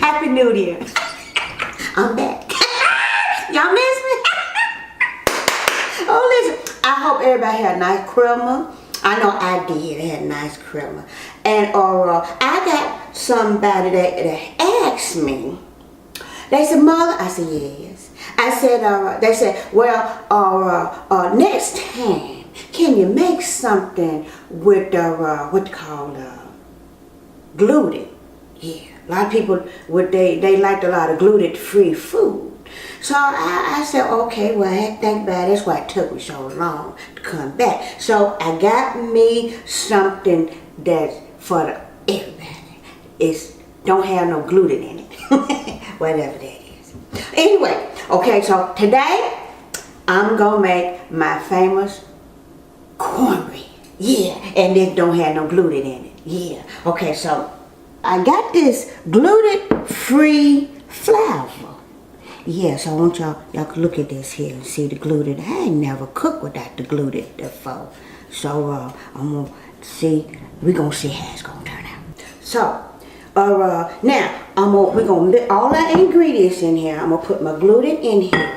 Happy New Year. I'm back. Y'all miss me? Oh, listen. I hope everybody had a nice Christmas. I know I did. I had a nice Christmas. And I got somebody that asked me. They said, Mother, I said, yes. I said, they said, well, next time, can you make something with what you call gluten? Yeah, a lot of people they liked a lot of gluten-free food. So I said, okay, well, I had to think about it. That's why it took me so long to come back. So I got me something that's for everybody. It don't have no gluten in it, whatever that is. Anyway, okay, so today I'm gonna make my famous cornbread. Yeah, and it don't have no gluten in it. Yeah. Okay, so I got this gluten-free flour. Yeah, so I want y'all can look at this here and see the gluten. I ain't never cooked without the gluten before. So I'm gonna see, we're gonna see how it's gonna turn out. So now we're gonna mix all our ingredients in here. I'm gonna put my gluten in here.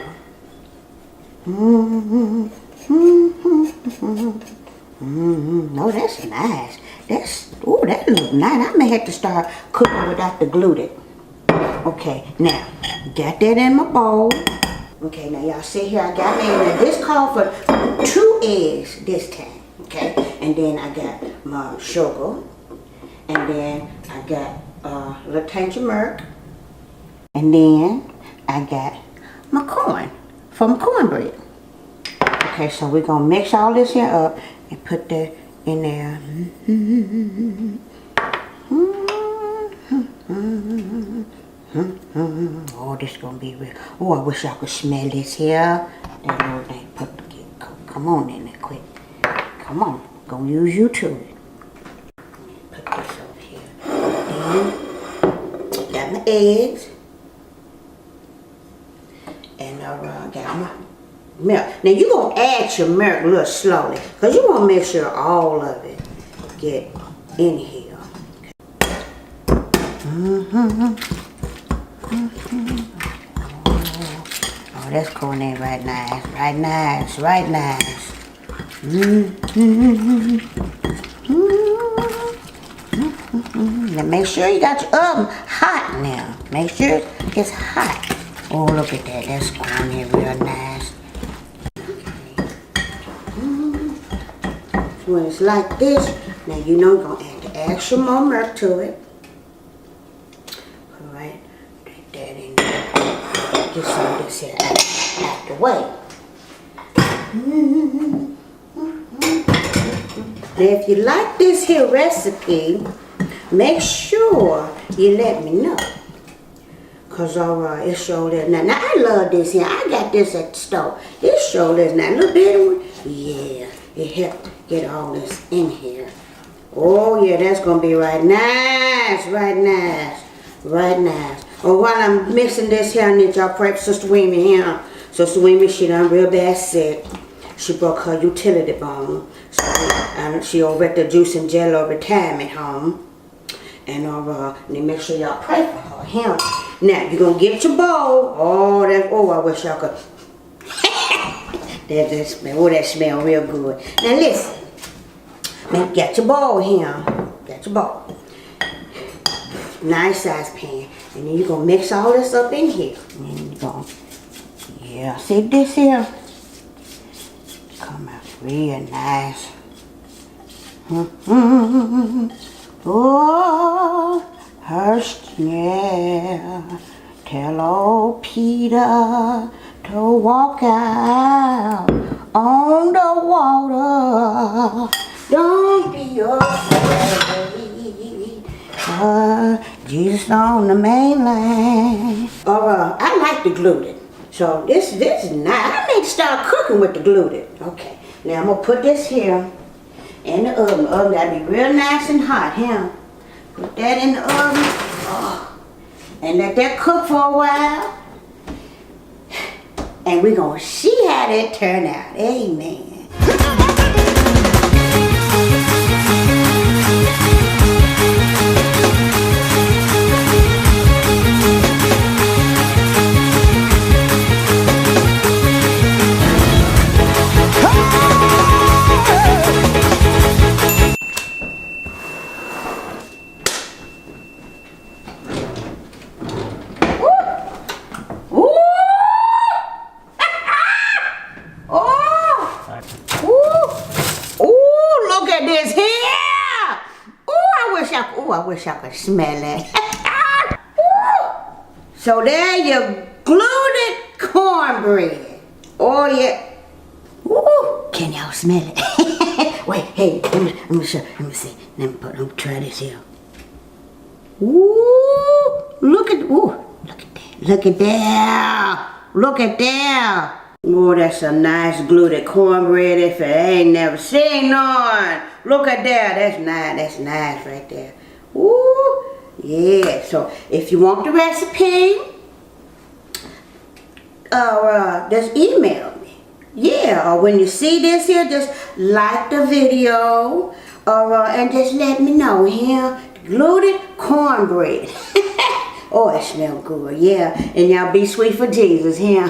Oh, that's nice. That looks nice. I may have to start cooking without the gluten. Okay, now, got that in my bowl. Okay, now y'all see here, I got me in there. This called for 2 eggs this time, okay? And then I got my sugar. And then I got a little tinge of milk. And then I got my corn for my cornbread. Okay, so we're gonna mix all this here up and put that in there. Oh, this is gonna be real. Oh, I wish I could smell this here. That little thing. Come on in there quick. Come on. Gonna use you too. Put this over here. Then, got my eggs. And I got my milk. Now you're gonna add your milk a little slowly, because you wanna make sure all of it get in here. Oh, that's going in right nice, right nice, right nice. Now make sure you got your oven hot now. Make sure it's hot. Oh, look at that, that's going in real nice. When it's like this, now you know you're gonna add the extra more milk to it. Get some of this here out the way. Now if you like this here recipe, make sure you let me know. Cause it sure is. Now I love this here. I got this at the store. This sure is now a little bit one. Yeah, it helped get all this in here. Oh yeah, that's gonna be right nice, right nice, right nice. Oh, while I'm mixing this here, I need y'all pray for Sister Weemy here. Sister Weemy, she done real bad sick. She broke her utility bone. So she over at the Juice and Jello retirement home. And make sure y'all pray for her here. Now, you're going to get your bowl. Oh, I wish y'all could. that smell real good. Now, listen. Now, get your bowl here. Get your bowl. Nice size pan. And then you're going to mix all this up in here. And then you're going to, yeah, see this here? Come out real nice. Oh, hush, yeah. Tell old Peter to walk out on the water. Don't be afraid. Jesus on the main line. I like the gluten. So this is nice. I need to start cooking with the gluten. Okay. Now I'm gonna put this here in the oven. The oven gotta be real nice and hot here. Put that in the oven. Oh. And let that cook for a while. And we're gonna see how that turn out. Amen. wish I could smell it. So there you glued cornbread. Oh yeah. Woo! Can y'all smell it? Wait, hey, let me show, let me see. Let me try this here. Ooh, look at that. Look at that. Look at that. Oh, that's a nice glued cornbread if I ain't never seen none. Look at that. That's nice right there. Ooh, yeah. So if you want the recipe, just email me. Yeah, or when you see this here, just like the video, or and just let me know here. Glued cornbread. Oh, it smells good. Yeah, and y'all be sweet for Jesus here.